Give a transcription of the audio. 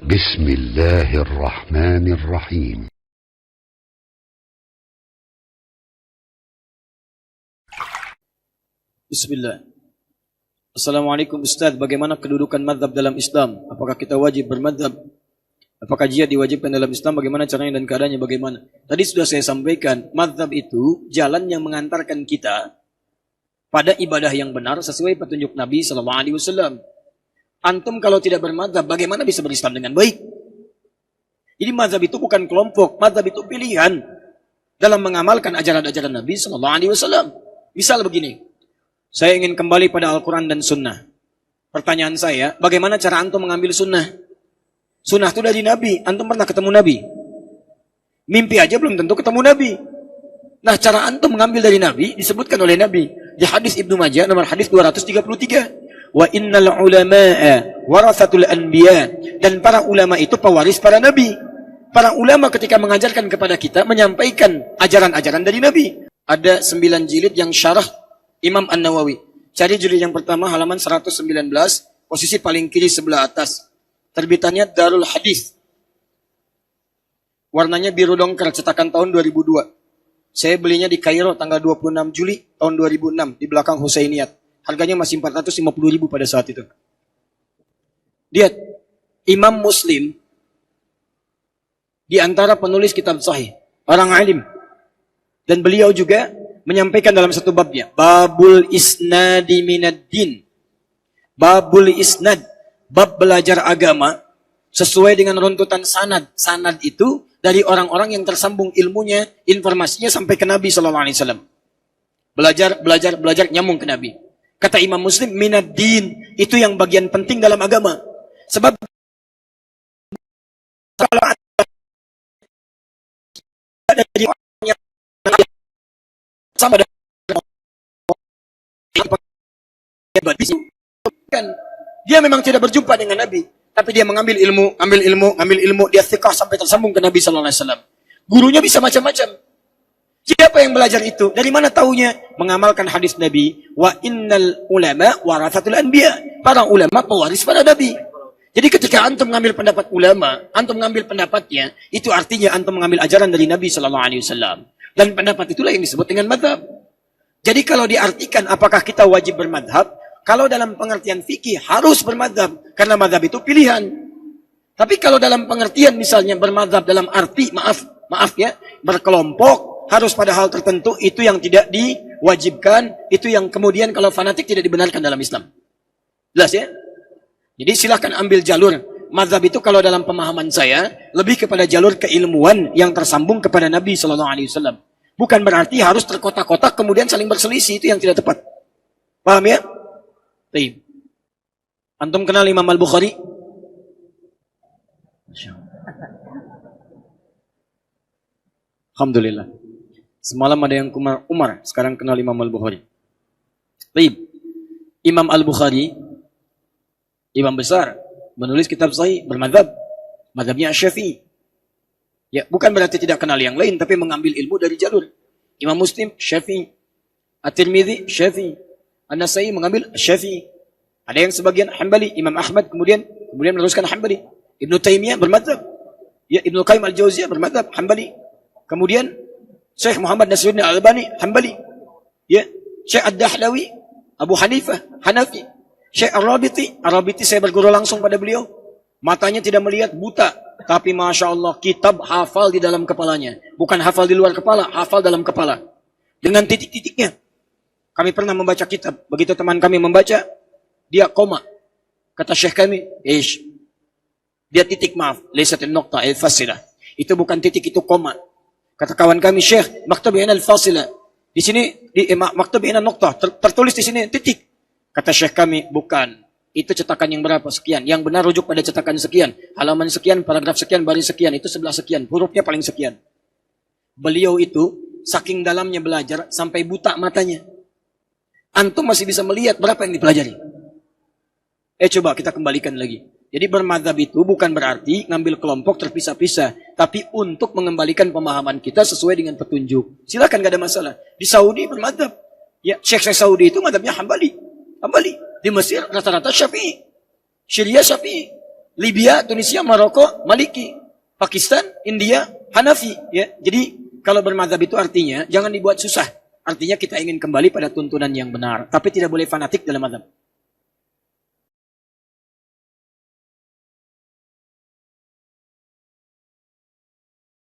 بسم الله الرحمن الرحيم. Bismillah. Assalamualaikum Ustaz, bagaimana kedudukan mazhab dalam Islam? Apakah kita wajib bermazhab? Apakah jihad diwajibkan dalam Islam? Bagaimana caranya dan keadaannya bagaimana? Tadi sudah saya sampaikan, mazhab itu jalan yang mengantarkan kita pada ibadah yang benar sesuai petunjuk Nabi SAW. Antum kalau tidak bermazhab, bagaimana bisa berislam dengan baik? Jadi mazhab itu bukan kelompok, mazhab itu pilihan dalam mengamalkan ajaran-ajaran Nabi SAW. Misal begini, saya ingin kembali pada Al-Quran dan Sunnah. Pertanyaan saya, bagaimana cara antum mengambil Sunnah? Sunnah itu dari Nabi. Antum pernah ketemu Nabi? Mimpi aja belum tentu ketemu Nabi. Nah, cara antum mengambil dari Nabi disebutkan oleh Nabi di hadis Ibnu Majah nomor hadis 233. Wa innal ulama'a warathatul anbiya, dan para ulama itu pewaris para nabi. Para ulama ketika mengajarkan kepada kita menyampaikan ajaran-ajaran dari Nabi. Ada 9 jilid yang syarah Imam An-Nawawi. Cari jilid yang pertama halaman 119, posisi paling kiri sebelah atas. Terbitannya Darul Hadis. Warnanya biru dongker, cetakan tahun 2002. Saya belinya di Kairo tanggal 26 Juli tahun 2006 di belakang Husainiyat. Harganya masih 450.000 pada saat itu. Lihat, Imam Muslim di antara penulis kitab sahih, orang alim. Dan beliau juga menyampaikan dalam satu babnya, Babul Isnadi Minaddin. Babul Isnad, bab belajar agama sesuai dengan runtutan sanad. Sanad itu dari orang-orang yang tersambung ilmunya, informasinya sampai ke Nabi SAW. Belajar nyambung ke Nabi. Kata Imam Muslim, Minaddin, itu yang bagian penting dalam agama. Sebab kalau ada dari orang yang sama dengan dia memang tidak berjumpa dengan Nabi, tapi dia mengambil ilmu, dia thiqah sampai tersambung ke Nabi SAW. Gurunya bisa macam-macam. Siapa yang belajar itu? Dari mana taunya? Mengamalkan hadis Nabi, wa innal ulama warathatul anbiya. Para ulama pewaris para nabi. Jadi ketika antum mengambil pendapat ulama, antum mengambil pendapatnya, itu artinya antum mengambil ajaran dari Nabi SAW. Dan pendapat itulah yang disebut dengan madhab. Jadi kalau diartikan apakah kita wajib bermadhab, kalau dalam pengertian fikih harus bermadhab, karena madhab itu pilihan. Tapi kalau dalam pengertian misalnya bermadhab dalam arti, maaf ya, berkelompok, harus pada hal tertentu, itu yang tidak diwajibkan, itu yang kemudian kalau fanatik tidak dibenarkan dalam Islam. Jelas ya? Jadi silahkan ambil jalur. Mazhab itu kalau dalam pemahaman saya, lebih kepada jalur keilmuan yang tersambung kepada Nabi SAW. Bukan berarti harus terkotak-kotak kemudian saling berselisih, itu yang tidak tepat. Paham ya? Baik. Antum kenal Imam Al-Bukhari? Alhamdulillah. Semalam ada yang Umar, sekarang kenal Imam Al-Bukhari. Baik. Imam Al-Bukhari, imam besar, menulis kitab sahih, bermadzhab. Mazhabnya Syafi'i. Ya, bukan berarti tidak kenal yang lain, tapi mengambil ilmu dari jalur. Imam Muslim, Syafi'i. At-Tirmidzi, Syafi'i. An-Nasai mengambil Syafi'i. Ada yang sebagian Hambali, Imam Ahmad kemudian meneruskan Hambali. Ibnu Taimiyah bermadzhab. Ya, Ibnu Qayyim Al-Jauziyah bermadzhab Hambali. Kemudian Syekh Muhammad Nasiruddin Al-Albani, Hambali. Ya, Syekh Ad-Dahlawi, Abu Hanifah, Hanafi. Syekh Ar-Rabiti saya berguru langsung pada beliau. Matanya tidak melihat, buta. Tapi Masya Allah, kitab hafal di dalam kepalanya. Bukan hafal di luar kepala, hafal dalam kepala. Dengan titik-titiknya. Kami pernah membaca kitab. Begitu teman kami membaca, dia koma. Kata Syekh kami, dia titik, maaf. Laisatin nuqta al-fasilah. Itu bukan titik, itu koma. Kata kawan kami, Syekh, maktub hina al-fasilah. Di sini, maktub hina nuqta. Tertulis di sini, titik. Kata Syekh kami, bukan. Itu cetakan yang berapa? Sekian. Yang benar rujuk pada cetakan sekian. Halaman sekian, paragraf sekian, baris sekian. Itu sebelah sekian. Hurufnya paling sekian. Beliau itu, saking dalamnya belajar, sampai buta matanya. Antum masih bisa melihat berapa yang dipelajari. Coba kita kembalikan lagi. Jadi bermadzhab itu bukan berarti ngambil kelompok terpisah-pisah. Tapi untuk mengembalikan pemahaman kita sesuai dengan petunjuk. Silakan, gak ada masalah. Di Saudi bermadzhab. Ya, Syekh Saudi itu madzhabnya Hambali. Di Mesir rata-rata Syafi'i. Syria Syafi'i. Libya, Tunisia, Maroko, Maliki. Pakistan, India, Hanafi. Ya. Jadi kalau bermadzhab itu artinya jangan dibuat susah. Artinya kita ingin kembali pada tuntunan yang benar. Tapi tidak boleh fanatik dalam mazhab.